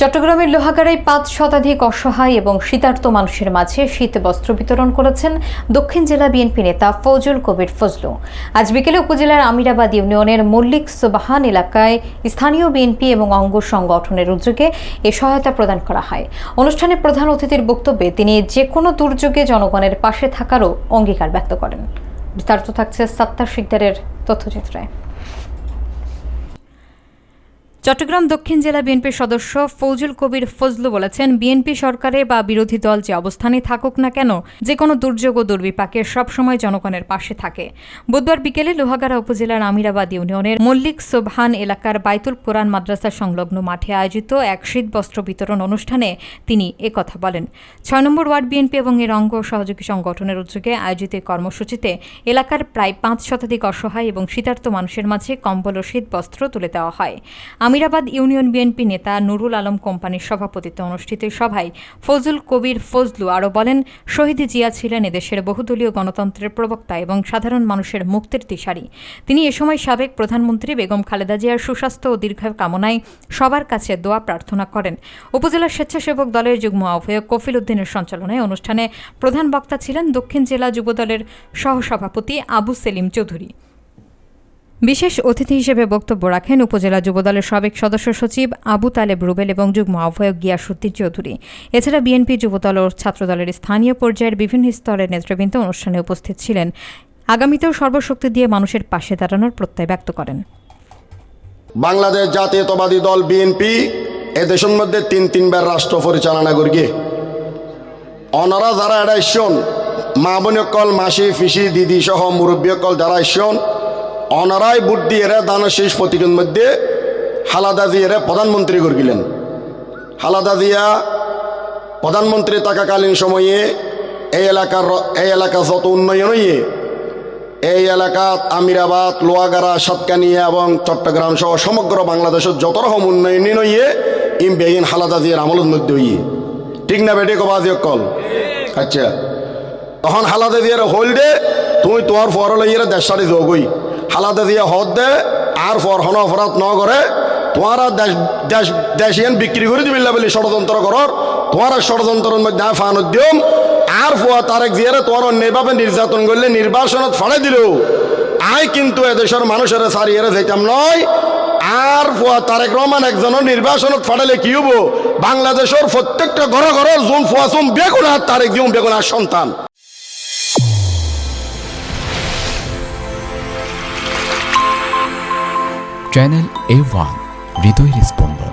চট্টগ্রামের লোহাগাড়ায় ৫ শতাধিক অসহায় এবং শীতার্ত মানুষের মাঝে শীত বস্ত্র বিতরণ করেছেন দক্ষিণ জেলা বিএনপি নেতা ফজল কবির ফজলু। আজ বিকেলে উপজেলার আমিরাবাদ ইউনিয়নের মল্লিক সুবহান এলাকায় স্থানীয় বিএনপি এবং অঙ্গ সংগঠনের উদ্যোগে এ সহায়তা প্রদান করা হয়। অনুষ্ঠানে প্রধান অতিথির বক্তব্যে তিনি যে কোনো দুর্যোগে জনগণের পাশে থাকারও অঙ্গীকার ব্যক্ত করেন। বিস্তারিত থাকছে সাত্তার শিকদারের তথ্যচিত্রে। চট্টগ্রাম দক্ষিণ জেলা বিএনপির সদস্য ফজল কবির ফজলু বলেছেন, বিএনপি সরকারে বা বিরোধী দল যে অবস্থানে থাকুক না কেন, যে কোনো দুর্যোগ ও দুর্বিপাকে সবসময় জনগণের পাশে থাকে। বুধবার বিকেলে লোহাগাড়া উপজেলার আমিরাবাদ ইউনিয়নের মল্লিক সুবহান এলাকার বাইতুল কোরআন মাদ্রাসা সংলগ্ন মাঠে আয়োজিত এক শীত বস্ত্র বিতরণ অনুষ্ঠানে তিনি একথা বলেন। ৬ নম্বর ওয়ার্ড বিএনপি এবং এর অঙ্গ সহযোগী সংগঠনের উদ্যোগে আয়োজিত কর্মসূচিতে এলাকার প্রায় ৫ শতাধিক অসহায় এবং শীতার্ত মানুষের মাঝে কম্বল ও শীত বস্ত্র তুলে দেওয়া হয়। আমিরাবাদ ইউনিয়ন বিএনপি নেতা নুরুল আলম কোম্পানির সভাপতিত্বে অনুষ্ঠিত সভায় ফজল কবির ফজলু আরও বলেন, শহীদ জিয়া ছিলেন এদেশের বহুদলীয় গণতন্ত্রের প্রবক্তা এবং সাধারণ মানুষের মুক্তির দিশারি। তিনি এ সময় সাবেক প্রধানমন্ত্রী বেগম খালেদা জিয়ার সুস্বাস্থ্য ও দীর্ঘায়ু কামনায় সবার কাছে দোয়া প্রার্থনা করেন। উপজেলা স্বেচ্ছাসেবক দলের যুগ্ম আহ্বায়ক কফিল উদ্দিনের সঞ্চালনায় অনুষ্ঠানে প্রধান বক্তা ছিলেন দক্ষিণ জেলা যুবদলের সহসভাপতি আবু সেলিম চৌধুরী। বিশেষ অতিথি হিসেবে বক্তব্য রাখেন উপজেলা যুবদলের সাবেক সদস্য সচিব আবু তালেব রুবেল এবং যুগ্ম আহ্বায়ক গিয়াসউদ্দিন চৌধুরী। এছাড়া বিএনপি যুবদল ও ছাত্রদলের স্থানীয় পর্যায়ের বিভিন্ন স্তরের নেতৃবৃন্দ অনুষ্ঠানে উপস্থিত ছিলেন। আগামীতেও সর্বশক্তি দিয়ে মানুষের পাশে দাঁড়ানোর প্রত্যয় ব্যক্ত করেন। বাংলাদেশ জাতীয়তাবাদী দল বিএনপি এদেশের মধ্যে তিনবার রাষ্ট্র পরিচালনা করিয়ে অনারা যারা এটা ইস্যন মা বোনকল মাসি ফিসি দিদি সহ মুরব্বীকল যারা ইস্যন অনারাই ভোট দিয়ে দানের শেষ প্রতীকের মধ্যে খালেদা জিয়ারে প্রধানমন্ত্রী করে গেলেন। খালেদা জিয়া প্রধানমন্ত্রী থাকাকালীন সময়ে এই এলাকা যত উন্নয়ন হইয়ে এই এলাকাত আমিরাবাদ, লোহাগাড়া, সাতকানিয়া এবং চট্টগ্রাম সহ সমগ্র বাংলাদেশের যত রকম উন্নয়ন হইয়ে বেগিন খালেদা জিয়ার আমলের মধ্যে হইয়ে ঠিক না বেটে কবাজি কল। আচ্ছা, তখন খালেদা জিয়ার হল দে তুই তোমার ফর লইয়ে দেশারি যোগই খালেদা জিয়া হদ দে আর ফরহন অপরাধ ন করে তোমারা দেশিয়ান বিক্রি করে দিবিল্লা বলে ষড়যন্ত্র করর তোমার ষড়যন্ত্রের মধ্যে ফান উদ্যম আর ফুয়া তারেক জিয়ারে তোমার অন্যায়ভাবে নির্যাতন করলে নির্বাচনত ফাড়ে দিল আই কিন্তু এদেশের মানুষের সারিয়ে যেতাম নয়। আর ফুয়া তারেক রহমান একজনের নির্বাচনত ফাড়ালে কি হবো, বাংলাদেশের প্রত্যেকটা ঘর জুম ফুয়া চুম বেগুন আর তারেক জিউম বেগুন আর সন্তান। চ্যানেল A1 হৃদয়ের স্পন্দন।